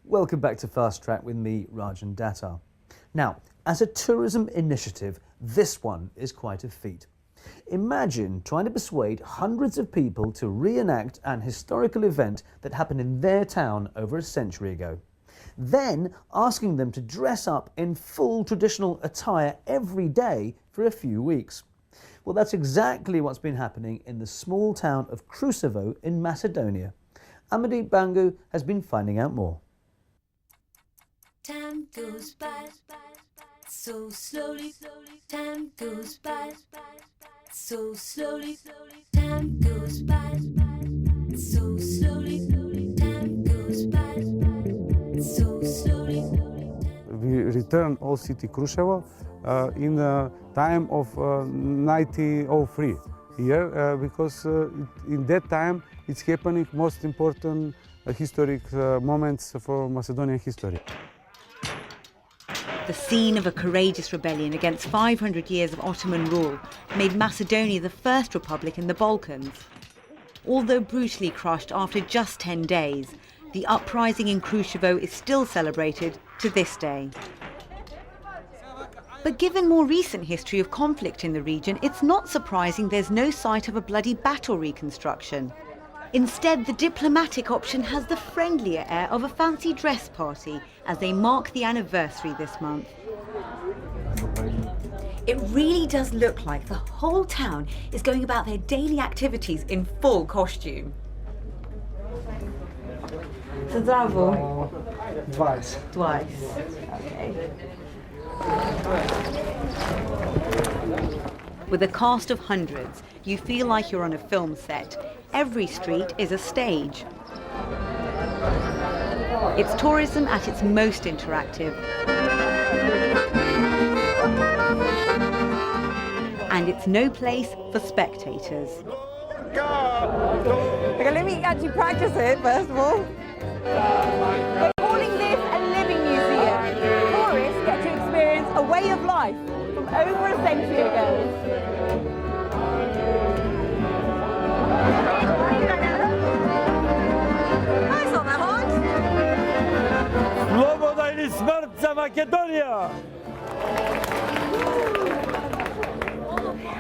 Welcome back to Fast Track with me, Rajan Datta. Now, as a tourism initiative, this one is quite a feat. Imagine trying to persuade hundreds of people to reenact an historical event that happened in their town over a century ago. Then asking them to dress up in full traditional attire every day for a few weeks. Well, that's exactly what's been happening in the small town of Krushevo in Macedonia. Amadee Bangu has been finding out more. Time goes by so slowly. Time goes by so slowly. Time goes by so slowly. Time goes by so slowly. We returned all city Krushevo in the time of 1903 here because in that time it's happening most important historic moments for Macedonian history. The scene of a courageous rebellion against 500 years of Ottoman rule made Macedonia the first republic in the Balkans. Although brutally crushed after just 10 days, the uprising in Krushevo is still celebrated to this day. But given more recent history of conflict in the region, it's not surprising there's no sight of a bloody battle reconstruction. Instead, the diplomatic option has the friendlier air of a fancy dress party as they mark the anniversary this month. It really does look like the whole town is going about their daily activities in full costume. So zdravo. Twice. Twice. Okay. With a cast of hundreds, you feel like you're on a film set. Every street is a stage. It's tourism at its most interactive. And it's no place for spectators. Okay, let me actually practice it first of all. We're calling this a living museum. Tourists get to experience a way of life from over a century ago. That's not that hard. Sloboda ili smrt za Makedonija!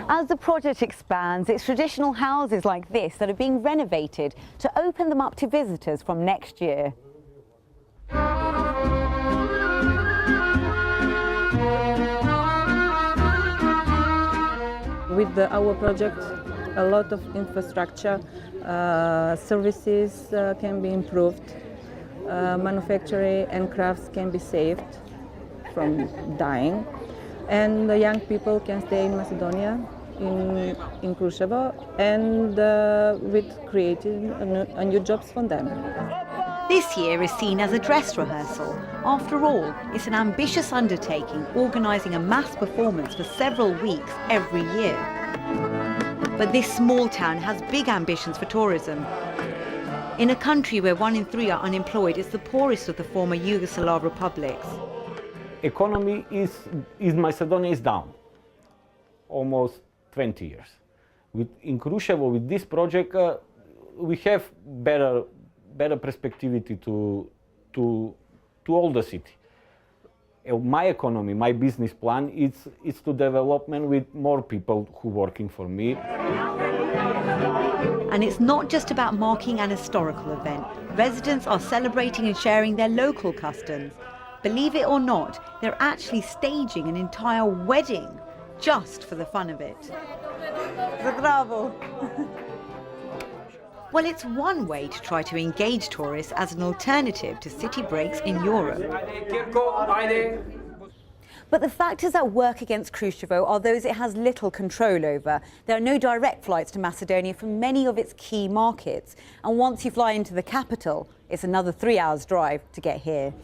As the project expands, it's traditional houses like this that are being renovated to open them up to visitors from next year. With our project, a lot of infrastructure, services can be improved, manufacturing and crafts can be saved from dying, and the young people can stay in Macedonia, in Krushevo, and with creating new jobs for them. This year is seen as a dress rehearsal. After all, it's an ambitious undertaking, organising a mass performance for several weeks every year. But this small town has big ambitions for tourism. In a country where 1 in 3 are unemployed, it's the poorest of the former Yugoslav republics. Economy in Macedonia is down, almost 20 years. In Krushevo, with this project, we have better perspectivity to all the city. My economy, my business plan, it's to development with more people who working for me. And it's not just about marking an historical event. Residents are celebrating and sharing their local customs. Believe it or not, they're actually staging an entire wedding just for the fun of it. Bravo. Well, it's one way to try to engage tourists as an alternative to city breaks in Europe. But the factors that work against Krushevo are those it has little control over. There are no direct flights to Macedonia from many of its key markets. And once you fly into the capital, it's another 3 hours drive to get here.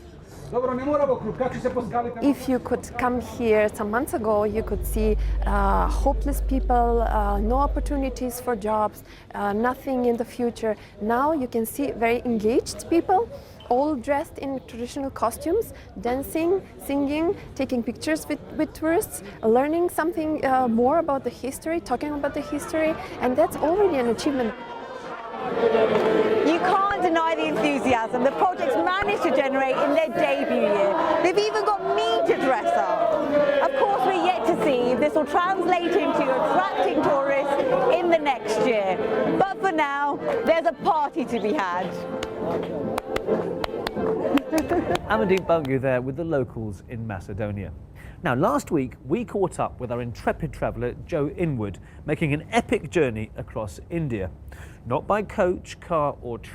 If you could come here some months ago, you could see hopeless people, no opportunities for jobs, nothing in the future. Now you can see very engaged people all dressed in traditional costumes, dancing, singing, taking pictures with tourists, learning something more about the history, talking about the history, and that's already an achievement. You can't deny the enthusiasm the project's managed to generate in their debut year. They've even got me to dress up. Of course, we're yet to see if this will translate into attracting tourists in the next year. But for now, there's a party to be had. Amandeep Bungu there with the locals in Macedonia. Now, last week we caught up with our intrepid traveller Joe Inwood, making an epic journey across India. Not by coach, car or train.